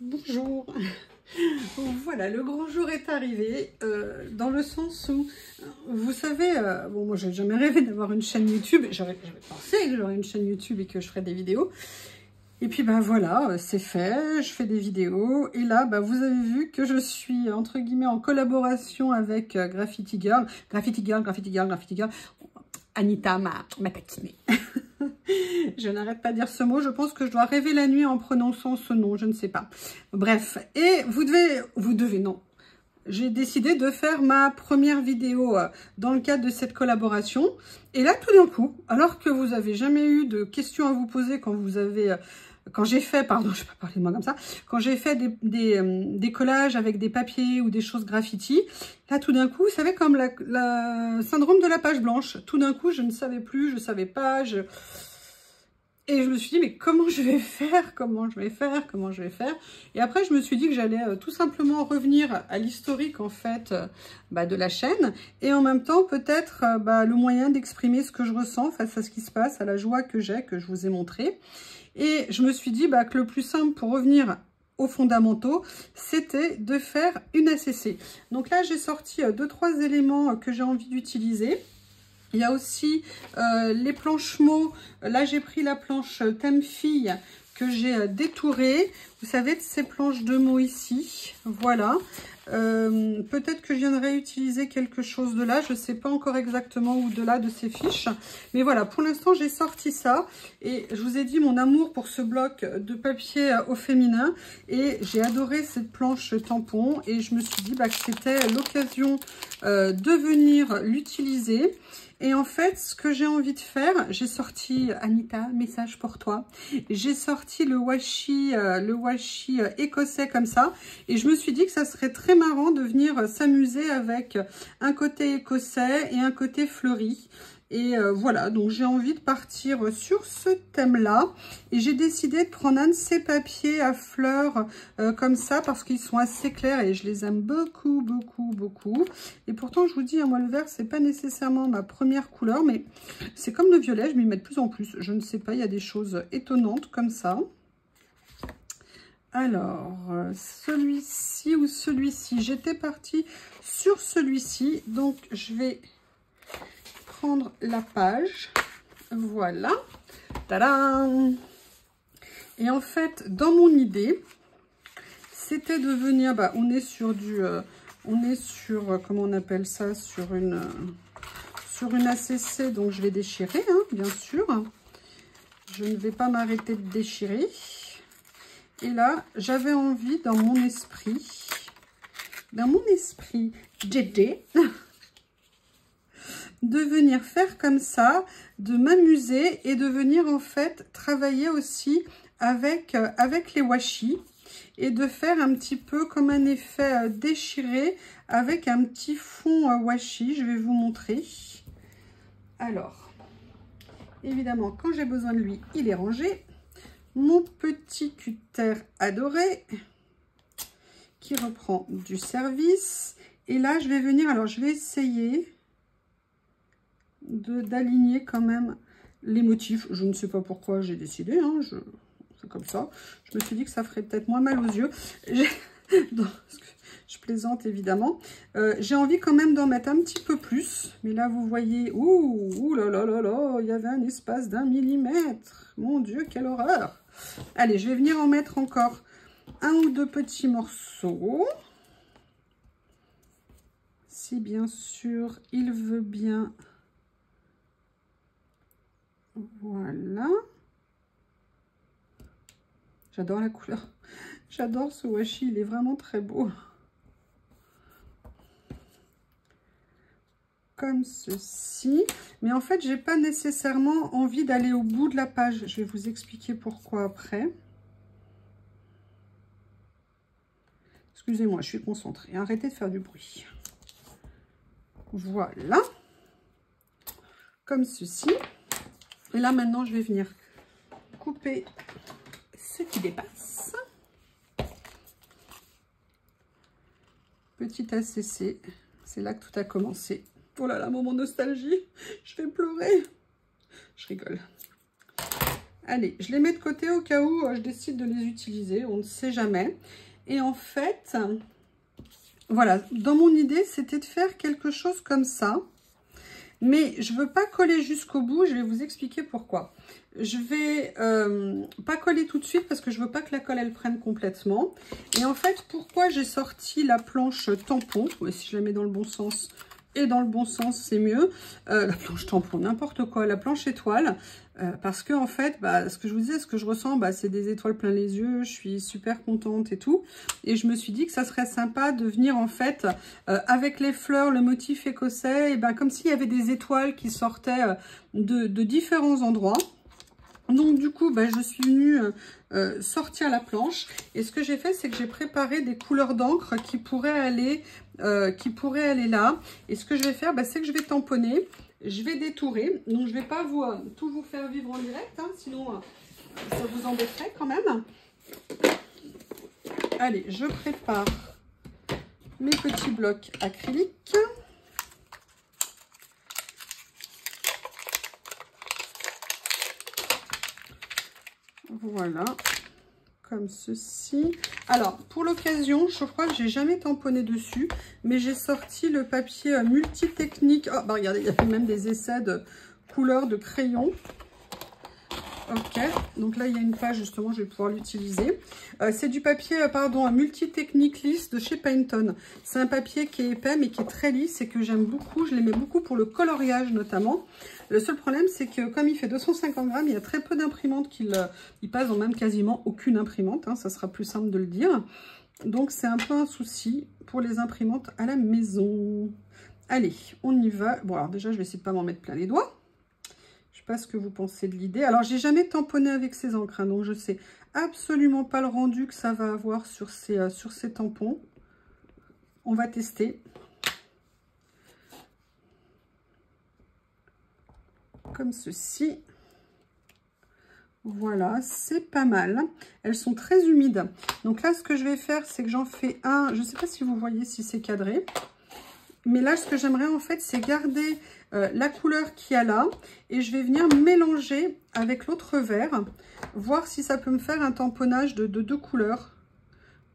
Bonjour. Voilà, le grand jour est arrivé, dans le sens où, vous savez, bon, moi j'ai jamais rêvé d'avoir une chaîne YouTube, j'avais pensé que j'aurais une chaîne YouTube et que je ferais des vidéos, et puis bah voilà, c'est fait, je fais des vidéos, et là, bah, vous avez vu que je suis, entre guillemets, en collaboration avec Graffiti Girl, Anita m'a taquiné. Je n'arrête pas de dire ce mot, je pense que je dois rêver la nuit en prononçant ce nom, je ne sais pas. Bref, et vous devez, non. J'ai décidé de faire ma première vidéo dans le cadre de cette collaboration. Et là, tout d'un coup, alors que vous n'avez jamais eu de questions à vous poser quand j'ai fait, pardon, je ne vais pas parler de moi comme ça, quand j'ai fait des collages avec des papiers ou des choses graffiti, là, tout d'un coup, vous savez, comme la syndrome de la page blanche, tout d'un coup, je ne savais plus, je ne savais pas, et je me suis dit, mais comment je vais faire? Et après, je me suis dit que j'allais tout simplement revenir à l'historique, en fait, de la chaîne. Et en même temps, peut-être le moyen d'exprimer ce que je ressens face à ce qui se passe, à la joie que j'ai, que je vous ai montré. Et je me suis dit que le plus simple pour revenir aux fondamentaux, c'était de faire une ACC. Donc là, j'ai sorti 2-3 éléments que j'ai envie d'utiliser. Il y a aussi les planches mots. Là, j'ai pris la planche thème fille que j'ai détourée. Vous savez, de ces planches de mots ici. Voilà. Peut-être que je viendrai utiliser quelque chose de là. Je ne sais pas encore exactement où de là de ces fiches. Mais voilà, pour l'instant, j'ai sorti ça. Et je vous ai dit mon amour pour ce bloc de papier au féminin. Et j'ai adoré cette planche tampon. Et je me suis dit que c'était l'occasion de venir l'utiliser. Et en fait, ce que j'ai envie de faire, j'ai sorti, Anita, message pour toi. J'ai sorti le washi écossais comme ça. Et je me suis dit que ça serait très marrant de venir s'amuser avec un côté écossais et un côté fleuri. Et voilà, donc j'ai envie de partir sur ce thème-là. Et j'ai décidé de prendre un de ces papiers à fleurs comme ça parce qu'ils sont assez clairs et je les aime beaucoup. Et pourtant, je vous dis, moi, le vert, c'est pas nécessairement ma première couleur, mais c'est comme le violet, je m'y mets de plus en plus. Je ne sais pas, il y a des choses étonnantes comme ça. Alors, celui-ci ou celui-ci, j'étais partie sur celui-ci, donc je vais prendre la page, voilà, tadam. Et en fait, dans mon idée, c'était de venir, on est sur comment on appelle ça, sur une ACC, donc je vais déchirer, hein, bien sûr, je ne vais pas m'arrêter de déchirer. Et là, j'avais envie, dans mon esprit, JJ, de venir faire comme ça, de m'amuser et de venir en fait travailler aussi avec les washi et de faire un petit peu comme un effet déchiré avec un petit fond washi. Je vais vous montrer. Alors, évidemment, quand j'ai besoin de lui, il est rangé. Mon petit cutter adoré qui reprend du service. Et là, je vais venir, alors je vais essayer d'aligner quand même les motifs. Je ne sais pas pourquoi j'ai décidé, hein, c'est comme ça. Je me suis dit que ça ferait peut-être moins mal aux yeux. Je plaisante évidemment. J'ai envie quand même d'en mettre un petit peu plus. Mais là, vous voyez, ouh là là là là, il y avait un espace d'1 millimètre. Mon Dieu, quelle horreur! Allez, je vais venir en mettre encore 1 ou 2 petits morceaux. Si bien sûr, il veut bien. Voilà. J'adore la couleur. J'adore ce washi, il est vraiment très beau. Comme ceci. Mais en fait, j'ai pas nécessairement envie d'aller au bout de la page. Je vais vous expliquer pourquoi après. Excusez-moi, je suis concentrée. Arrêtez de faire du bruit. Voilà. Comme ceci. Et là, maintenant, je vais venir couper ce qui dépasse. Petit ACC. C'est là que tout a commencé. Oh là là, moment nostalgie. Je vais pleurer. Je rigole. Allez, je les mets de côté au cas où je décide de les utiliser. On ne sait jamais. Et en fait, voilà, dans mon idée, c'était de faire quelque chose comme ça. Mais je ne veux pas coller jusqu'au bout. Je vais vous expliquer pourquoi. Je vais pas coller tout de suite parce que je ne veux pas que la colle, elle prenne complètement. Et en fait, pourquoi j'ai sorti la planche tampon? Ouais, si je la mets dans le bon sens... Et dans le bon sens, c'est mieux. La planche tampon, n'importe quoi. La planche étoile. Parce que en fait, bah, ce que je vous disais, ce que je ressens, bah, c'est des étoiles plein les yeux. Je suis super contente et tout. Et je me suis dit que ça serait sympa de venir en fait, avec les fleurs, le motif écossais, et ben, comme s'il y avait des étoiles qui sortaient de différents endroits. Donc du coup, bah, je suis venue sortir la planche. Et ce que j'ai fait, c'est que j'ai préparé des couleurs d'encre qui pourraient aller là. Et ce que je vais faire, bah, c'est que je vais tamponner. Je vais détourer. Donc je ne vais pas tout vous faire vivre en direct, hein, sinon ça vous embêterait quand même. Allez, je prépare mes petits blocs acryliques. Voilà, comme ceci. Alors, pour l'occasion, je crois que j'ai jamais tamponné dessus, mais j'ai sorti le papier multitechnique. Oh, bah regardez, il y a même des essais de couleurs de crayon. Ok, donc là, il y a une page, justement, je vais pouvoir l'utiliser. C'est du papier, pardon, multitechnique lisse de chez Pantone. C'est un papier qui est épais, mais qui est très lisse et que j'aime beaucoup. Je l'aimais beaucoup pour le coloriage, notamment. Le seul problème, c'est que comme il fait 250 grammes, il y a très peu d'imprimantes il passe dans même quasiment aucune imprimante. Hein, ça sera plus simple de le dire. Donc, c'est un peu un souci pour les imprimantes à la maison. Allez, on y va. Bon, alors déjà, je vais essayer de ne pas m'en mettre plein les doigts. Je ne sais pas ce que vous pensez de l'idée. Alors, j'ai jamais tamponné avec ces encres, hein, donc je ne sais absolument pas le rendu que ça va avoir sur ces tampons. On va tester. Comme ceci. Voilà, c'est pas mal. Elles sont très humides. Donc là, ce que je vais faire, c'est que j'en fais un. Je ne sais pas si vous voyez si c'est cadré. Mais là, ce que j'aimerais en fait, c'est garder la couleur qu'il y a là. Et je vais venir mélanger avec l'autre vert. Voir si ça peut me faire un tamponnage de deux couleurs.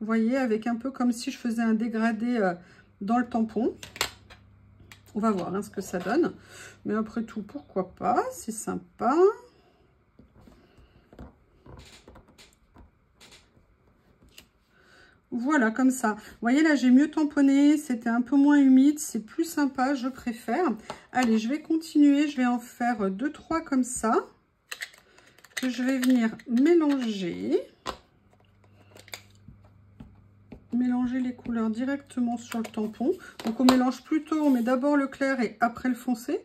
Vous voyez, avec un peu comme si je faisais un dégradé dans le tampon. On va voir hein, ce que ça donne. Mais après tout, pourquoi pas? C'est sympa. Voilà, comme ça. Vous voyez, là, j'ai mieux tamponné. C'était un peu moins humide. C'est plus sympa, je préfère. Allez, je vais continuer. Je vais en faire 2-3 comme ça. Que je vais venir mélanger. Mélanger les couleurs directement sur le tampon. Donc, on mélange plutôt, on met d'abord le clair et après le foncé.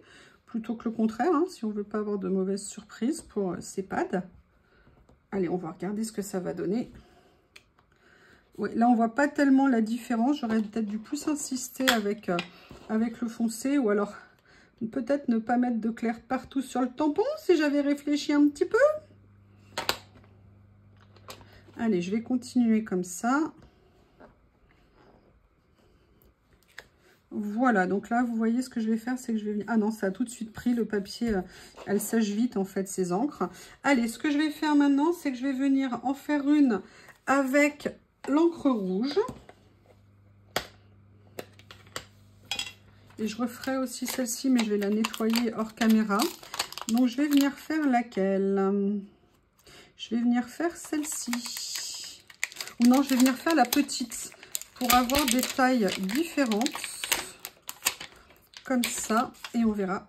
Plutôt que le contraire, hein, si on ne veut pas avoir de mauvaises surprises pour ces pads. Allez, on va regarder ce que ça va donner. Ouais, là, on voit pas tellement la différence. J'aurais peut-être dû plus insister avec le foncé. Ou alors, peut-être ne pas mettre de clair partout sur le tampon si j'avais réfléchi un petit peu. Allez, je vais continuer comme ça. Voilà, donc là, vous voyez ce que je vais faire, c'est que je vais venir... Ah non, ça a tout de suite pris, le papier, elle sèche vite, en fait, ces encres. Allez, ce que je vais faire maintenant, c'est que je vais venir en faire une avec... l'encre rouge. Et je referai aussi celle-ci, mais je vais la nettoyer hors caméra. Donc, je vais venir faire laquelle? Je vais venir faire celle-ci. Ou non, je vais venir faire la petite pour avoir des tailles différentes. Comme ça. Et on verra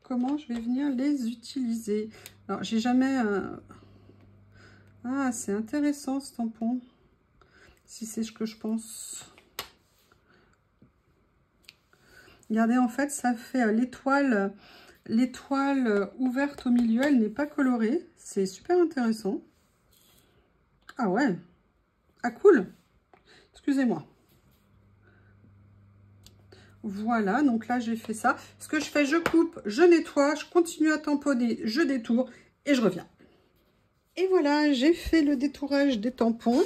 comment je vais venir les utiliser. Alors, j'ai jamais... Ah, c'est intéressant ce tampon, si c'est ce que je pense. Regardez, en fait, ça fait l'étoile ouverte au milieu, elle n'est pas colorée. C'est super intéressant. Ah ouais. Ah cool. Excusez-moi. Voilà, donc là, j'ai fait ça. Ce que je fais, je coupe, je nettoie, je continue à tamponner, je détourne et je reviens. Et voilà, j'ai fait le détourage des tampons.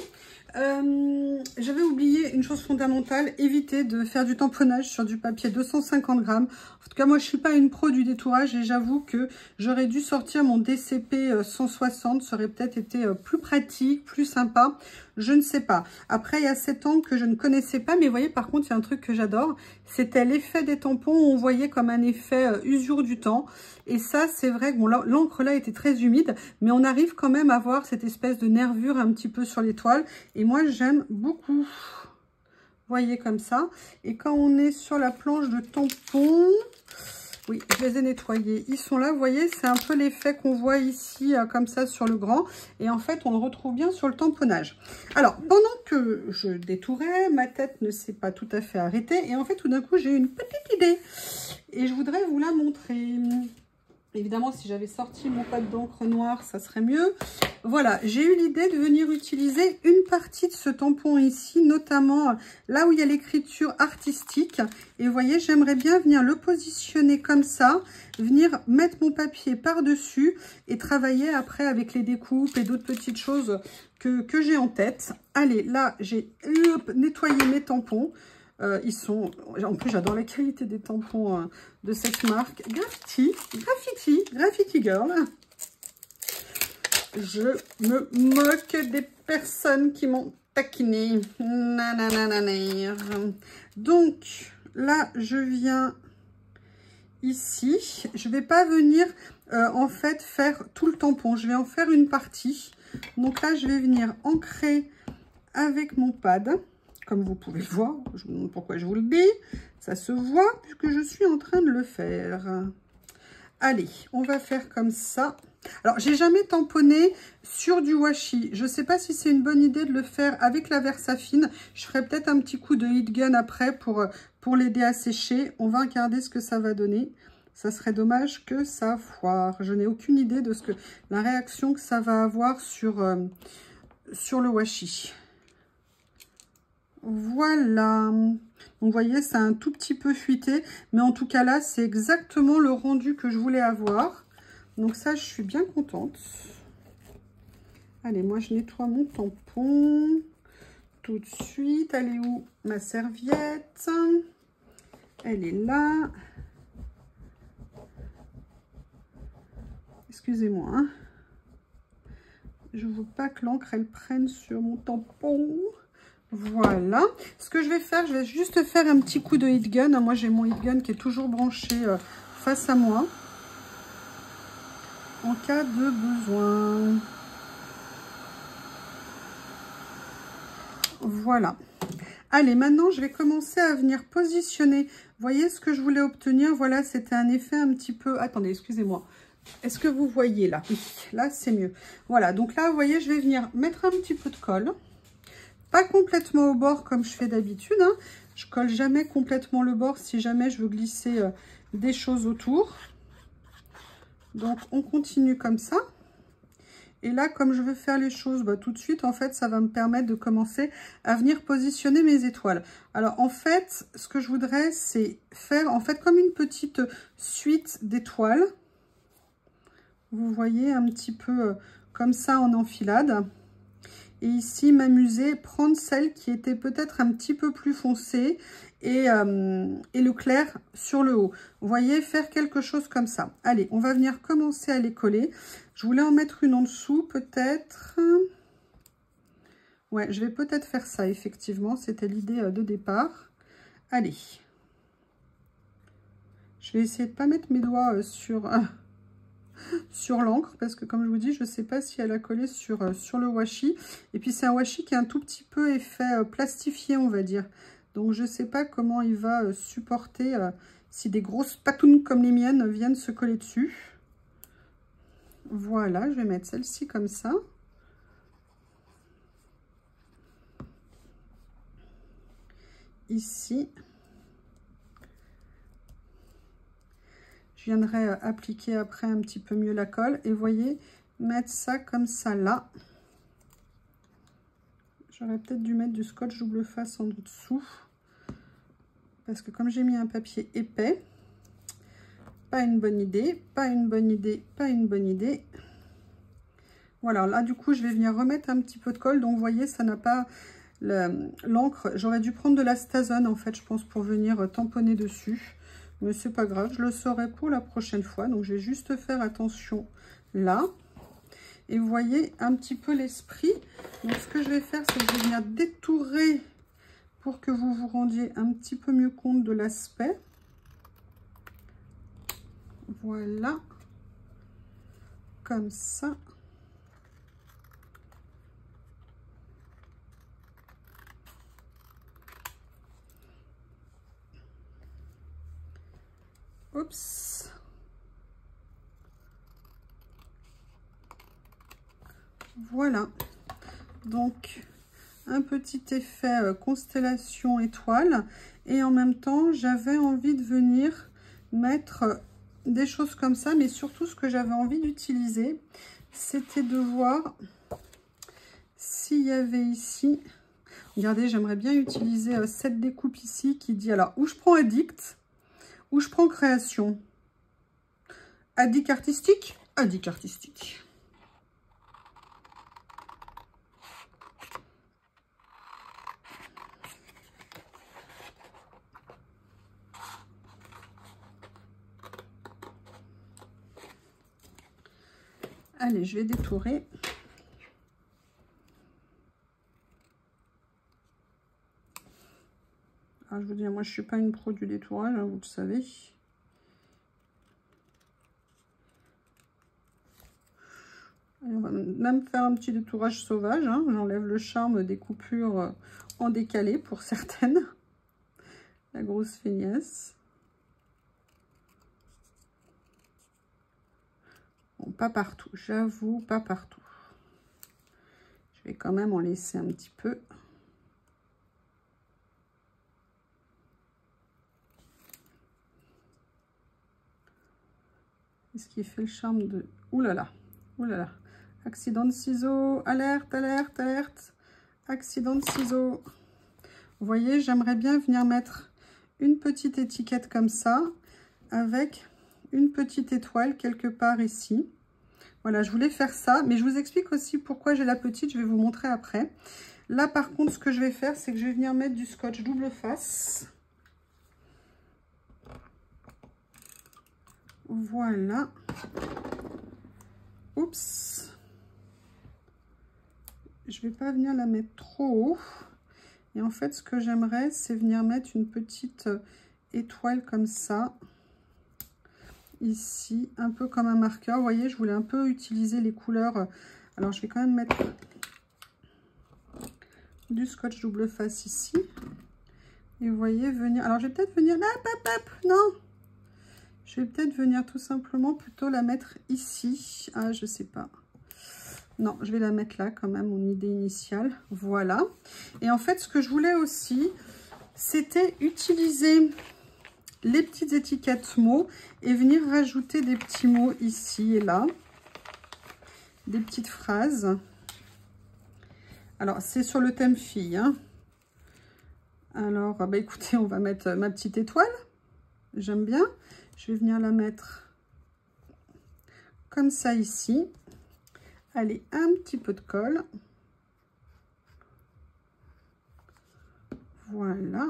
J'avais oublié une chose fondamentale, éviter de faire du tamponnage sur du papier 250 grammes. En tout cas, moi, je suis pas une pro du détourage et j'avoue que j'aurais dû sortir mon DCP 160. Ça aurait peut-être été plus pratique, plus sympa. Je ne sais pas. Après, il y a cet angle que je ne connaissais pas, mais vous voyez, par contre, il y a un truc que j'adore. C'était l'effet des tampons où on voyait comme un effet usure du temps. Et ça, c'est vrai que bon, l'encre là était très humide, mais on arrive quand même à voir cette espèce de nervure un petit peu sur les toiles. Et moi, j'aime beaucoup. Vous voyez comme ça. Et quand on est sur la planche de tampons, oui, je les ai nettoyés. Ils sont là, vous voyez, c'est un peu l'effet qu'on voit ici, comme ça, sur le grand. Et en fait, on le retrouve bien sur le tamponnage. Alors, pendant que je détourais, ma tête ne s'est pas tout à fait arrêtée. Et en fait, tout d'un coup, j'ai eu une petite idée. Et je voudrais vous la montrer. Évidemment, si j'avais sorti mon pad d'encre noire, ça serait mieux. Voilà, j'ai eu l'idée de venir utiliser une partie de ce tampon ici, notamment là où il y a l'écriture artistique. Et vous voyez, j'aimerais bien venir le positionner comme ça, venir mettre mon papier par-dessus et travailler après avec les découpes et d'autres petites choses que j'ai en tête. Allez, là, j'ai nettoyé mes tampons. Ils sont, en plus j'adore la qualité des tampons de cette marque Graffiti Girl. Je me moque des personnes qui m'ont taquiné. Donc là je viens ici, je vais pas venir en fait faire tout le tampon, je vais en faire une partie. Donc là je vais venir ancrer avec mon pad. Comme vous pouvez le voir, je vous montre pourquoi je vous le dis. Ça se voit puisque je suis en train de le faire. Allez, on va faire comme ça. Alors, j'ai jamais tamponné sur du washi. Je ne sais pas si c'est une bonne idée de le faire avec la Versafine. Je ferai peut-être un petit coup de heat gun après pour l'aider à sécher. On va regarder ce que ça va donner. Ça serait dommage que ça foire. Je n'ai aucune idée de la réaction que ça va avoir sur le washi. Voilà, donc vous voyez, c'est un tout petit peu fuité, mais en tout cas là, c'est exactement le rendu que je voulais avoir. Donc ça, je suis bien contente. Allez, moi, je nettoie mon tampon tout de suite. Elle est où ma serviette? Elle est là. Excusez-moi, hein. Je ne veux pas que l'encre, elle prenne sur mon tampon. Voilà. Ce que je vais faire, je vais juste faire un petit coup de heat gun. Moi, j'ai mon heat gun qui est toujours branché face à moi. En cas de besoin. Voilà. Allez, maintenant, je vais commencer à venir positionner. Vous voyez ce que je voulais obtenir? Voilà, c'était un effet un petit peu... Attendez, excusez-moi. Est-ce que vous voyez là? Oui, là, c'est mieux. Voilà, donc là, vous voyez, je vais venir mettre un petit peu de colle. Pas complètement au bord comme je fais d'habitude. Hein. Je colle jamais complètement le bord si jamais je veux glisser des choses autour. Donc, on continue comme ça. Et là, comme je veux faire les choses tout de suite, en fait, ça va me permettre de commencer à venir positionner mes étoiles. Alors, en fait, ce que je voudrais, c'est faire, en fait, comme une petite suite d'étoiles. Vous voyez, un petit peu comme ça en enfilade. Et ici, m'amuser, prendre celle qui était peut-être un petit peu plus foncée et le clair sur le haut. Vous voyez, faire quelque chose comme ça. Allez, on va venir commencer à les coller. Je voulais en mettre une en dessous, peut-être. Ouais, je vais peut-être faire ça, effectivement. C'était l'idée de départ. Allez. Je vais essayer de ne pas mettre mes doigts sur l'encre parce que comme je vous dis, je ne sais pas si elle a collé sur le washi. Et puis c'est un washi qui a un tout petit peu effet plastifié, on va dire. Donc je ne sais pas comment il va supporter si des grosses patounes comme les miennes viennent se coller dessus. Voilà, je vais mettre celle-ci comme ça. Ici. Je viendrai appliquer après un petit peu mieux la colle. Et vous voyez, mettre ça comme ça là. J'aurais peut-être dû mettre du scotch double face en dessous. Parce que comme j'ai mis un papier épais, pas une bonne idée, pas une bonne idée, pas une bonne idée. Voilà, là du coup je vais venir remettre un petit peu de colle. Donc vous voyez, ça n'a pas l'encre. J'aurais dû prendre de la Stazone en fait, je pense, pour venir tamponner dessus. Mais c'est pas grave, je le saurai pour la prochaine fois. Donc je vais juste faire attention là. Et vous voyez un petit peu l'esprit. Donc ce que je vais faire, c'est que je vais venir détourer pour que vous vous rendiez un petit peu mieux compte de l'aspect. Voilà. Comme ça. Oups. Voilà. Donc, un petit effet constellation étoile. Et en même temps, j'avais envie de venir mettre des choses comme ça. Mais surtout, ce que j'avais envie d'utiliser, c'était de voir s'il y avait ici... Regardez, j'aimerais bien utiliser cette découpe ici qui dit... Alors, où je prends Addict, où je prends Création. Addict artistique, Addict artistique. Allez, je vais détourer. Alors, je vous dis, moi, je suis pas une pro du détourage, hein, vous le savez. Et on va même faire un petit détourage sauvage. Hein. J'enlève le charme des coupures en décalé pour certaines. La grosse feignasse. Bon, pas partout, j'avoue, pas partout. Je vais quand même en laisser un petit peu. Qu'est-ce qui fait le charme de... Ouh là là, ouh là là. Accident de ciseaux, alerte, alerte, alerte. Accident de ciseaux. Vous voyez, j'aimerais bien venir mettre une petite étiquette comme ça, avec une petite étoile quelque part ici. Voilà, je voulais faire ça, mais je vous explique aussi pourquoi j'ai la petite, je vais vous montrer après. Là, par contre, ce que je vais faire, c'est que je vais venir mettre du scotch double face. Voilà. Oups. Je vais pas venir la mettre trop haut. Et en fait, ce que j'aimerais, c'est venir mettre une petite étoile comme ça. Ici, un peu comme un marqueur. Vous voyez, je voulais un peu utiliser les couleurs. Alors, je vais quand même mettre du scotch double face ici. Et vous voyez, venir... Alors, je vais peut-être venir... Non. Je vais peut-être venir tout simplement plutôt la mettre ici. Ah, je sais pas. Non, je vais la mettre là quand même, mon idée initiale. Voilà. Et en fait, ce que je voulais aussi, c'était utiliser les petites étiquettes mots et venir rajouter des petits mots ici et là. Des petites phrases. Alors, c'est sur le thème fille. Hein. Alors, bah, écoutez, on va mettre ma petite étoile. J'aime bien. Je vais venir la mettre comme ça ici. Allez, un petit peu de colle. Voilà.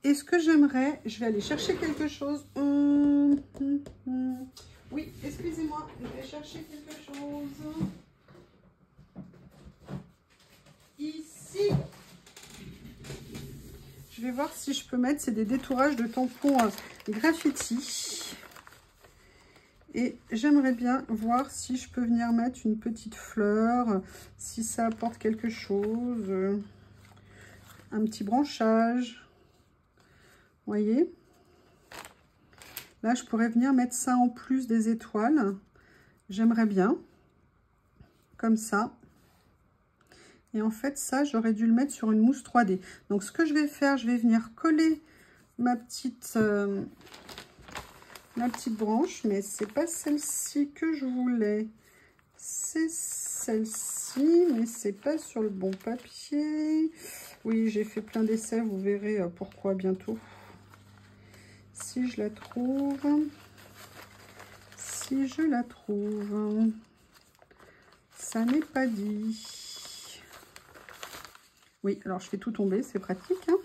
Et ce que j'aimerais, je vais aller chercher quelque chose. Oui, excusez-moi, je vais chercher quelque chose. Ici. Je vais voir si je peux mettre, c'est des détourages de tampons graffiti. Et j'aimerais bien voir si je peux venir mettre une petite fleur, si ça apporte quelque chose, un petit branchage. Vous voyez? Là, je pourrais venir mettre ça en plus des étoiles. J'aimerais bien. Comme ça. Et en fait, ça, j'aurais dû le mettre sur une mousse 3D. Donc, ce que je vais faire, je vais venir coller ma petite branche. Mais c'est pas celle-ci que je voulais. C'est celle-ci, mais c'est pas sur le bon papier. Oui, j'ai fait plein d'essais. Vous verrez pourquoi bientôt. Si je la trouve. Si je la trouve, ça n'est pas dit. Oui, alors je fais tout tomber, c'est pratique, hein.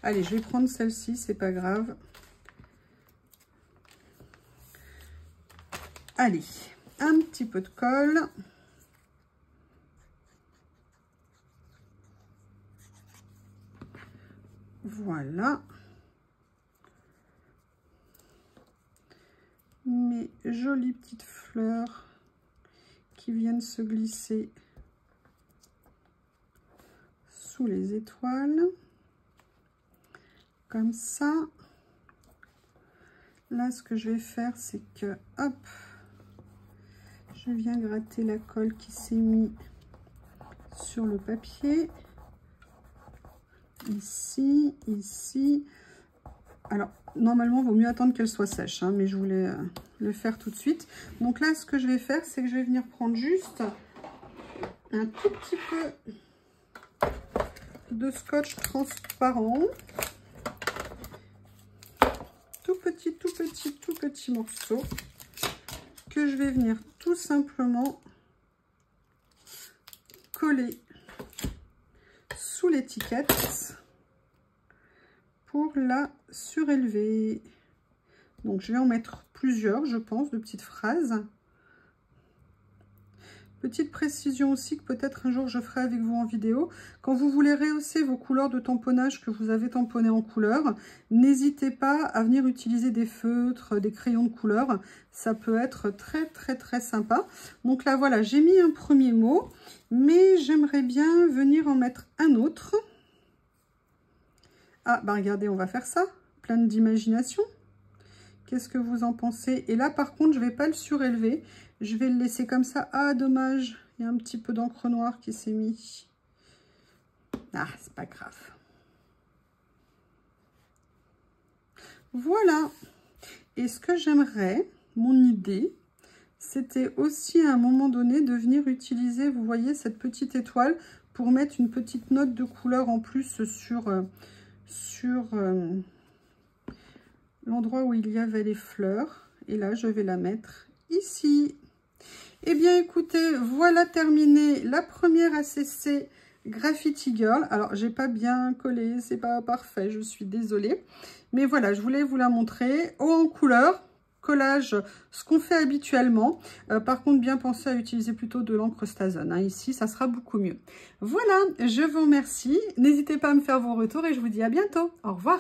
Allez, je vais prendre celle-ci, c'est pas grave. Allez, un petit peu de colle. Voilà. Mes jolies petites fleurs qui viennent se glisser sous les étoiles. Comme ça. Là, ce que je vais faire, c'est que, hop, je viens gratter la colle qui s'est mise sur le papier. Ici, ici. Alors, normalement, il vaut mieux attendre qu'elle soit sèche, hein, mais je voulais le faire tout de suite. Donc là, ce que je vais faire, c'est que je vais venir prendre juste un tout petit peu de scotch transparent. Tout petit morceau que je vais venir tout simplement coller sous l'étiquette pour la surélever. Donc je vais en mettre plusieurs, je pense, de petites phrases. Petite précision aussi que peut-être un jour je ferai avec vous en vidéo. Quand vous voulez rehausser vos couleurs de tamponnage que vous avez tamponnées en couleur, n'hésitez pas à venir utiliser des feutres, des crayons de couleur. Ça peut être très sympa. Donc là voilà, j'ai mis un premier mot, mais j'aimerais bien venir en mettre un autre. Ah bah regardez, on va faire ça, plein d'imagination. Qu'est-ce que vous en pensez? Et là par contre, je vais pas le surélever. Je vais le laisser comme ça. Ah, dommage. Il y a un petit peu d'encre noire qui s'est mis. Ah, c'est pas grave. Voilà. Et ce que j'aimerais, mon idée, c'était aussi à un moment donné de venir utiliser, vous voyez, cette petite étoile pour mettre une petite note de couleur en plus sur l'endroit où il y avait les fleurs. Et là, je vais la mettre ici. Eh bien, écoutez, voilà terminé la première ACC Graffiti Girl. Alors, j'ai pas bien collé, c'est pas parfait, je suis désolée. Mais voilà, je voulais vous la montrer. Haut en couleur, collage, ce qu'on fait habituellement. Par contre, bien penser à utiliser plutôt de l'encre Stason. Hein. Ici, ça sera beaucoup mieux. Voilà, je vous remercie. N'hésitez pas à me faire vos retours et je vous dis à bientôt. Au revoir.